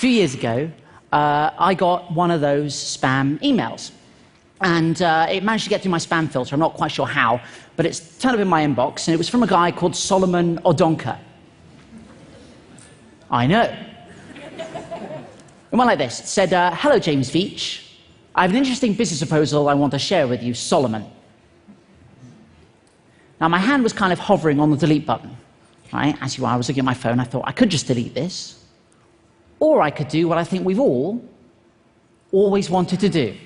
few years ago, I got one of those spam emails. And it managed to get through my spam filter. I'm not quite sure how, but it's turned up in my inbox, and it was from a guy called Solomon Odonka. I know. It went like this. It said, hello, James Veitch. I have an interesting business proposal I want to share with you, Solomon. Now, my hand was kind of hovering on the delete button. Right? As you are, I was looking at my phone. I thought, I could just delete this. Or I could do what I think we've all always wanted to do.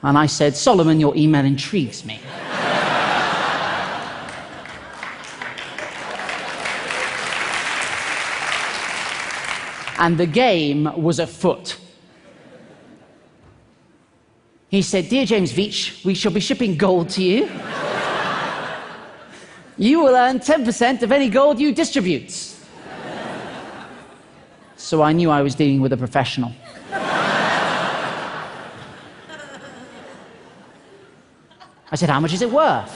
And I said, Solomon, your email intrigues me. And the game was afoot. He said, Dear James Veitch, we shall be shipping gold to you. You will earn 10% of any gold you distribute. So I knew I was dealing with a professional. I said, how much is it worth?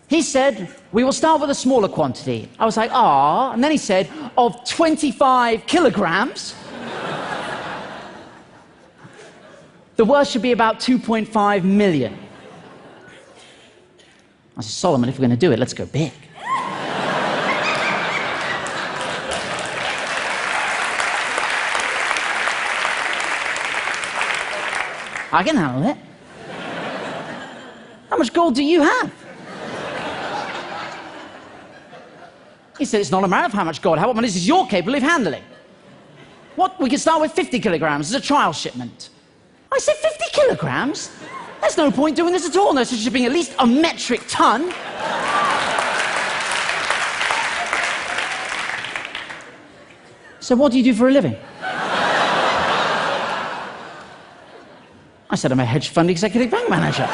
He said, we will start with a smaller quantity. I was like, ah. And then he said, of 25 kilograms. The worth should be about 2.5 million. I said, Solomon, if we're going to do it, let's go big. I can handle it. How much gold do you have? He said, it's not a matter of how much gold. How much is you're capable of handling? What? We can start with 50 kilograms as a trial shipment. I said, 50 kilograms? There's no point doing this at all unless you're shipping at least a metric ton. So what do you do for a living? I said, I'm a hedge fund executive bank manager.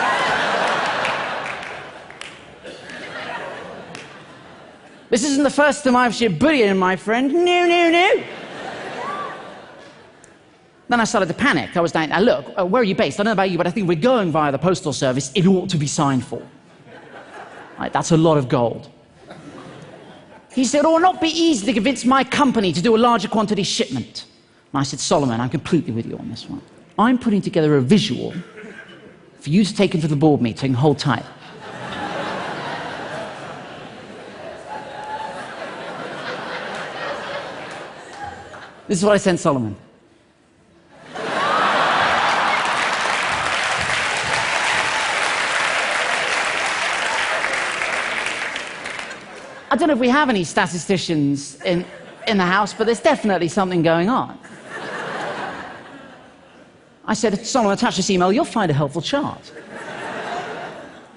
This isn't the first time I've shipped bullion, my friend. No, no, no. Then I started to panic. I was like, look, where are you based? I don't know about you, but I think we're going via the postal service. It ought to be signed for. Right, that's a lot of gold. He said, it will not be easy to convince my company to do a larger quantity shipment. And I said, Solomon, I'm completely with you on this one. I'm putting together a visual for you to take into the board meeting. Hold tight. This is what I sent Solomon. I don't know if we have any statisticians in the house, but there's definitely something going on. I said, Solomon, attach this email, you'll find a helpful chart.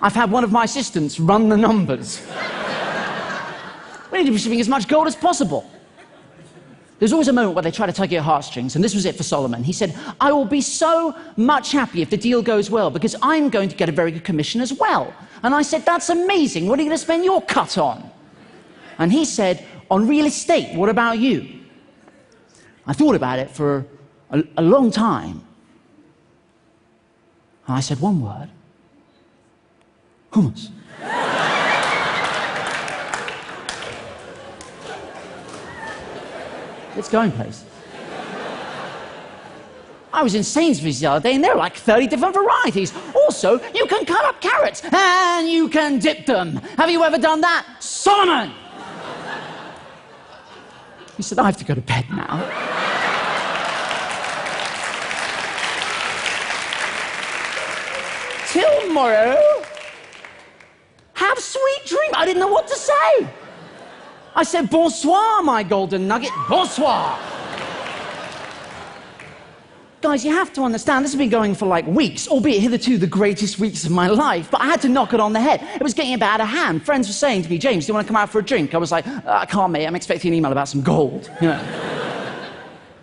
I've had one of my assistants run the numbers. We need to be shipping as much gold as possible. There's always a moment where they try to tug your heartstrings, and this was it for Solomon. He said, I will be so much happy if the deal goes well, because I'm going to get a very good commission as well. And I said, that's amazing. What are you going to spend your cut on? And he said, on real estate, what about you? I thought about it for a long time. And I said one word. Hummus. It's going places. I was in Sainsbury's the other day, and there were like 30 different varieties. Also, you can cut up carrots, and you can dip them. Have you ever done that? Solomon! He said, I have to go to bed now. Till tomorrow. Have sweet dreams. I didn't know what to say. I said, bonsoir, my golden nugget, bonsoir. Guys, you have to understand, this has been going for like weeks, albeit hitherto the greatest weeks of my life, but I had to knock it on the head. It was getting a bit out of hand. Friends were saying to me, James, do you want to come out for a drink? I was like, I can't, mate, I'm expecting an email about some gold. You know?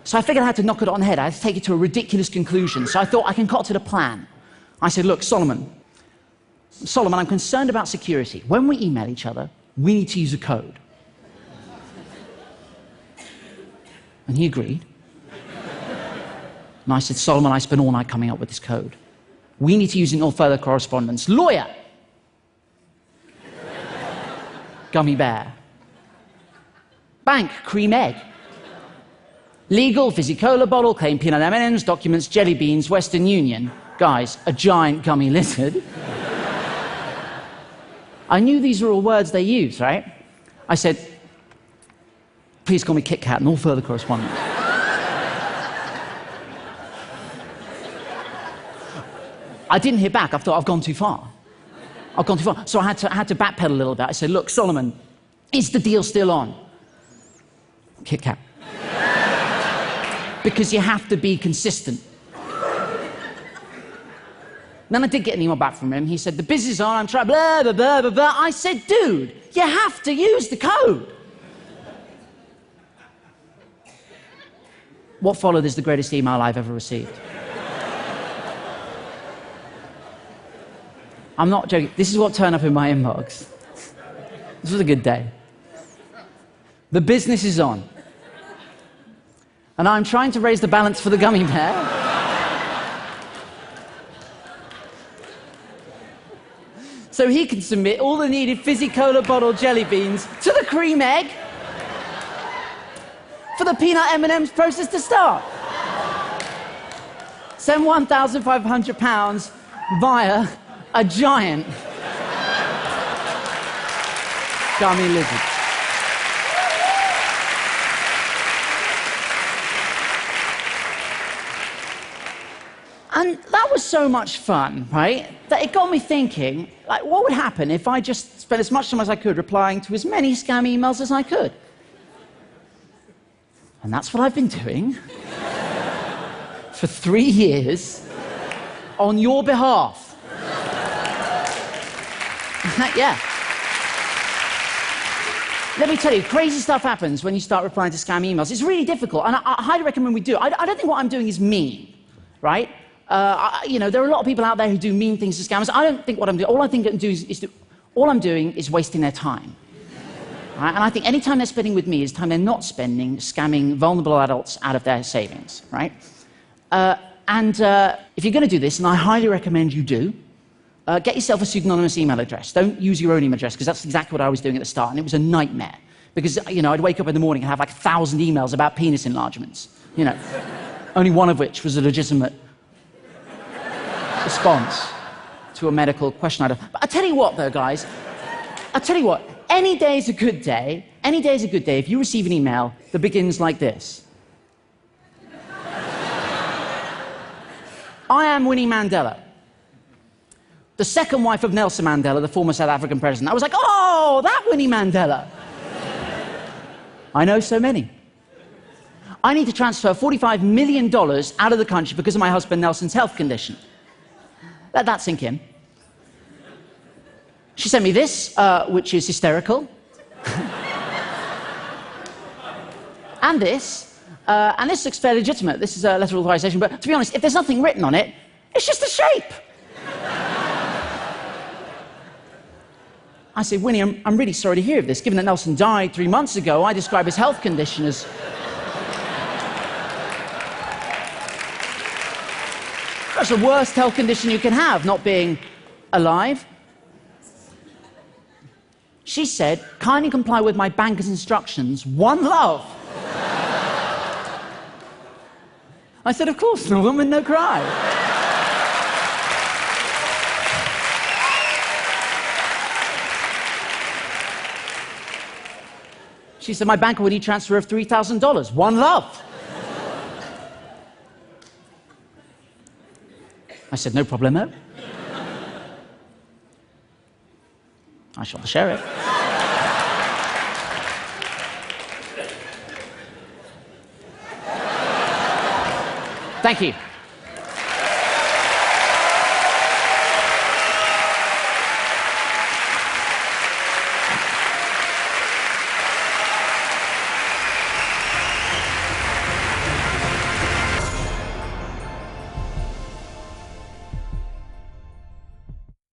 So I figured I had to knock it on the head. I had to take it to a ridiculous conclusion. So I thought I concocted a plan. I said, look, Solomon, I'm concerned about security. When we email each other, we need to use a code. And he agreed. And I said, Solomon, I spent all night coming up with this code. We need to use it in all further correspondence. Lawyer. Gummy bear. Bank, cream egg. Legal, fizzy cola bottle, claim peanut M&Ms, documents, jelly beans, Western Union. Guys, a giant gummy lizard. I knew these were all words they use, right? I said, please call me Kit Kat and all further correspondence. I didn't hear back. I thought, I've gone too far. I've gone too far. So I had to backpedal a little bit. I said, look, Solomon, is the deal still on? Kit Kat. Because you have to be consistent. Then I did get an email back from him. He said, the business is on, I'm trying, blah, blah, blah, blah, blah. I said, dude, you have to use the code. What followed is the greatest email I've ever received. I'm not joking. This is what turned up in my inbox. This was a good day. The business is on. And I'm trying to raise the balance for the gummy bear. So he can submit all the needed fizzy cola bottle jelly beans to the cream egg for the peanut M&Ms process to start. Send £1,500 via a giant gummy lizard. And that was so much fun, right, that it got me thinking, like, what would happen if I just spent as much time as I could replying to as many scam emails as I could? And that's what I've been doing for 3 years on your behalf. Yeah. Let me tell you, crazy stuff happens when you start replying to scam emails. It's really difficult, and I highly recommend we do it. I don't think what I'm doing is mean, right? You know, there are a lot of people out there who do mean things to scammers. I don't think what I'm doing. All I think I can do all I'm doing is wasting their time. Right? And I think any time they're spending with me is time they're not spending scamming vulnerable adults out of their savings, right? If you're going to do this, and I highly recommend you do, get yourself a pseudonymous email address. Don't use your own email address, because that's exactly what I was doing at the start, and it was a nightmare. Because, you know, I'd wake up in the morning and have like 1,000 emails about penis enlargements, you know, only one of which was a legitimate response to a medical question. But I tell you what, though, guys, I tell you what, any day is a good day. Any day is a good day if you receive an email that begins like this. I am Winnie Mandela, the second wife of Nelson Mandela, the former South African president. I was like, oh, that Winnie Mandela. I know so many. I need to transfer $45 million out of the country because of my husband Nelson's health condition. Let that sink in. She sent me this, which is hysterical. And this looks fairly legitimate. This is a letter of authorization, but to be honest, if there's nothing written on it, it's just a shape. I said, Winnie, I'm really sorry to hear of this. Given that Nelson died 3 months ago, I describe his health condition as... That's the worst health condition you can have, not being alive. She said, kindly comply with my banker's instructions. One love. I said, of course, no woman, no cry. She said, my banker would need transfer of $3,000. One love. I said, no problemo. I shot the sheriff. Thank you.